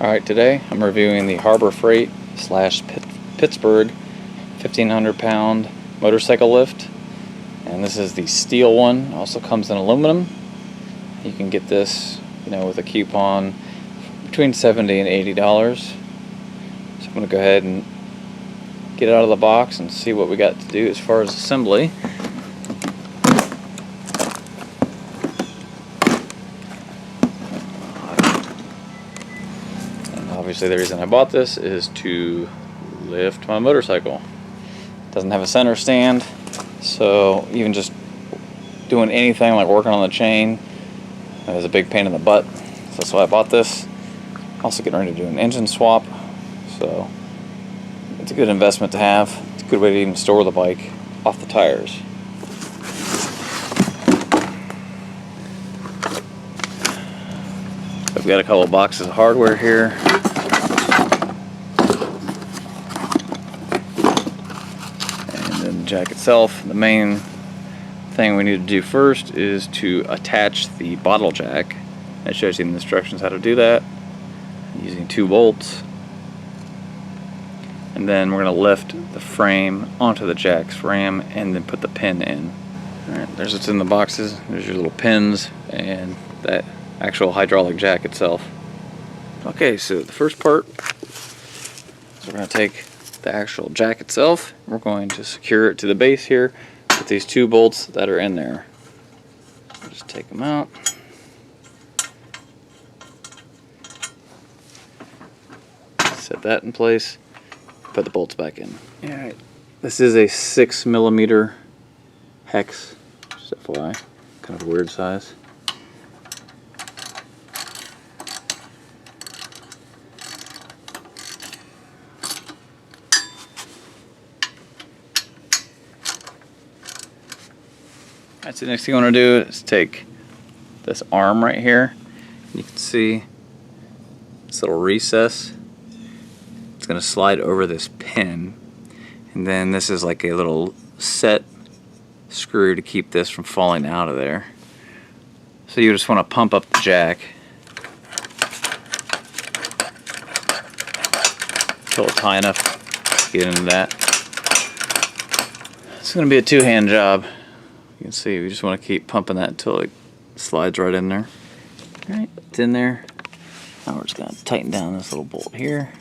Alright, today I'm reviewing the Harbor Freight slash Pittsburg 1,500 pound motorcycle lift, and this is the steel one. Also comes in aluminum. You can get this, with a coupon between $70 and $80. So I'm going to go ahead and get it out of the box and see what we got to do as far as assembly. Obviously the reason I bought this is to lift my motorcycle. It doesn't have a center stand, so even just doing anything like working on the chain is a big pain in the butt. So that's why I bought this. Also getting ready to do an engine swap, so it's a good investment to have. It's a good way to even store the bike off the tires. I've got a couple of boxes of hardware here. Jack itself. The main thing we need to do first is to attach the bottle jack. It shows you in the instructions how to do that using 2 bolts, and then we're going to lift the frame onto the jack's ram and then put the pin in. Alright, there's what's in the boxes. There's your little pins and that actual hydraulic jack itself. Okay, so the first part is we're going to take the actual jack itself. We're going to secure it to the base here with these 2 bolts that are in there. Just take them out. Set that in place. Put the bolts back in. Alright, this is a 6mm hex, just FYI, kind of a weird size. Alright, so the next thing I want to do is take this arm right here. You can see this little recess. It's going to slide over this pin, and then this is like a little set screw to keep this from falling out of there. So you just want to pump up the jack until it's high enough to get into that. It's going to be a 2-hand job. You can see we just want to keep pumping that until it slides right in there. Alright, it's in there. Now we're just going to tighten down this little bolt here.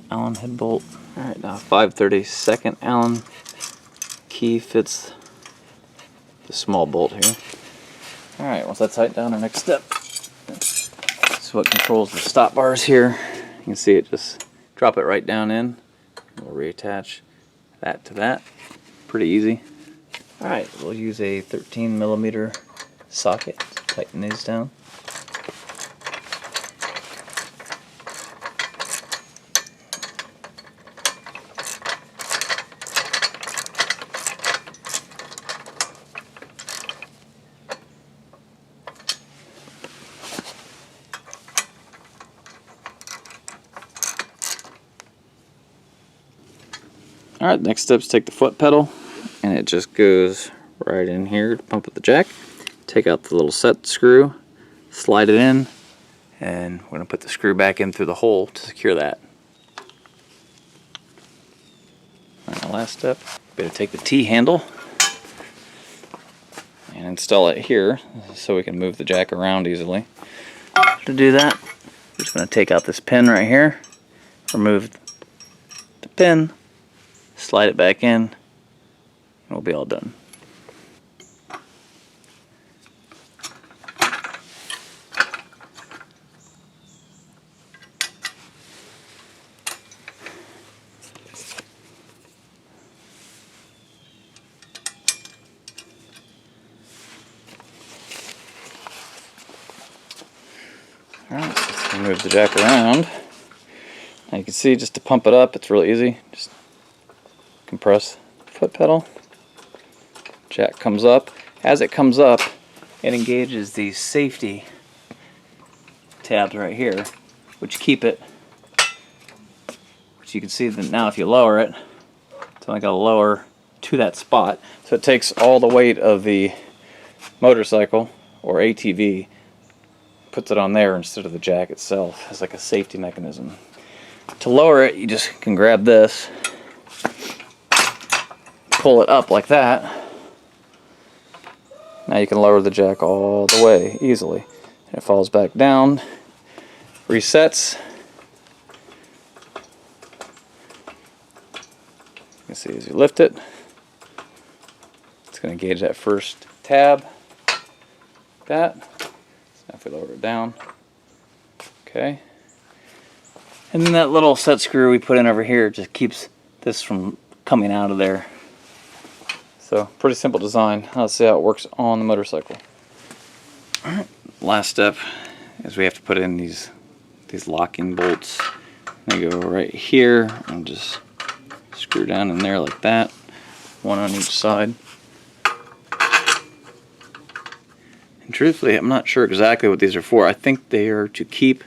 Allen head bolt. Alright, now 5/32 Allen key fits the small bolt here. Alright, once that's tightened down, our next step is what controls the stop bars here. You can see it just drop it right down in. We'll reattach that to that. Pretty easy. Alright, we'll use a 13mm socket to tighten these down. Alright, next step is take the foot pedal, and it just goes right in here to pump up the jack. Take out the little set screw, slide it in, and we're going to put the screw back in through the hole to secure that. Alright, the last step, better take the T-handle and install it here so we can move the jack around easily. To do that, we're just going to take out this pin right here, remove the pin, slide it back in, and we'll be all done. Alright, move the jack around. Now you can see, just to pump it up, it's really easy. Just compress the foot pedal. Jack comes up. As it comes up, it engages these safety tabs right here, which keep it, which you can see that now if you lower it, it's only got to lower to that spot. So it takes all the weight of the motorcycle or ATV, puts it on there instead of the jack itself as like a safety mechanism. To lower it, you just can grab this, pull it up like that. Now you can lower the jack all the way easily. And it falls back down, resets. You can see as you lift it, it's going to gauge that first tab. That. Now if we lower it down, okay. And then that little set screw we put in over here just keeps this from coming out of there. So pretty simple design. Let's see how it works on the motorcycle. Alright, last step is we have to put in these locking bolts. They go right here and just screw down in there like that, one on each side. And truthfully, I'm not sure exactly what these are for. I think they are to keep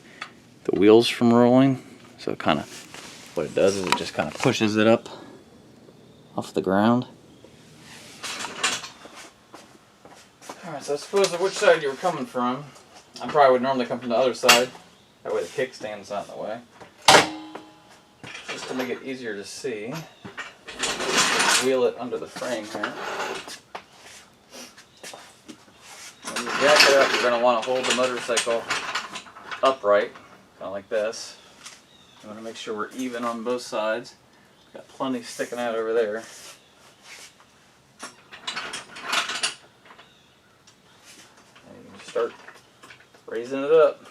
the wheels from rolling. So kind of what it does is it just kind of pushes it up off the ground. Alright, so I suppose which side you were coming from. I probably would normally come from the other side. That way the kickstand's not in the way. Just to make it easier to see, wheel it under the frame here. When you jack it up, you're going to want to hold the motorcycle upright, kind of like this. You want to make sure we're even on both sides. Got plenty sticking out over there. And you can start raising it up.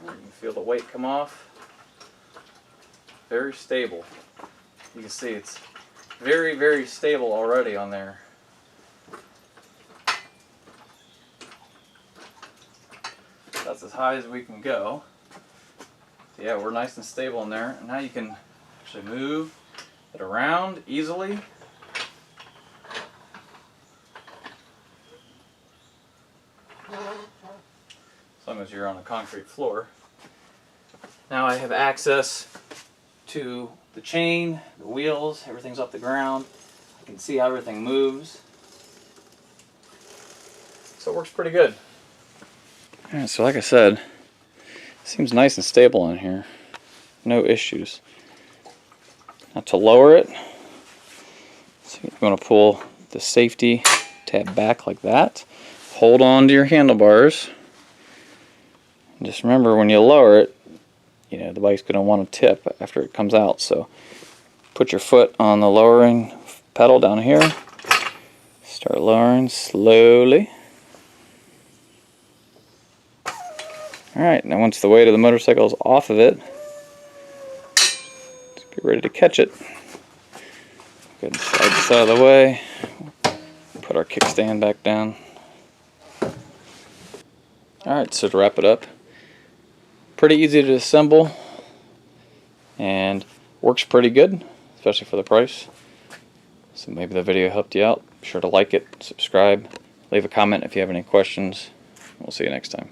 You can feel the weight come off. Very stable. You can see it's very, very stable already on there. That's as high as we can go. So yeah, we're nice and stable in there. And now you can actually move it around easily. As long as you're on a concrete floor. Now I have access to the chain, the wheels, everything's off the ground. I can see how everything moves. So it works pretty good. Alright, so like I said, it seems nice and stable in here. No issues. Now to lower it, so you're going to pull the safety tab back like that. Hold on to your handlebars. And just remember when you lower it, you know, the bike's going to want to tip after it comes out. So put your foot on the lowering pedal down here. Start lowering slowly. Alright, now once the weight of the motorcycle is off of it, just be ready to catch it. Go ahead and slide this out of the way. Put our kickstand back down. Alright, so to wrap it up, pretty easy to assemble and works pretty good, especially for the price. So maybe the video helped you out. Be sure to like it, subscribe, leave a comment if you have any questions. We'll see you next time.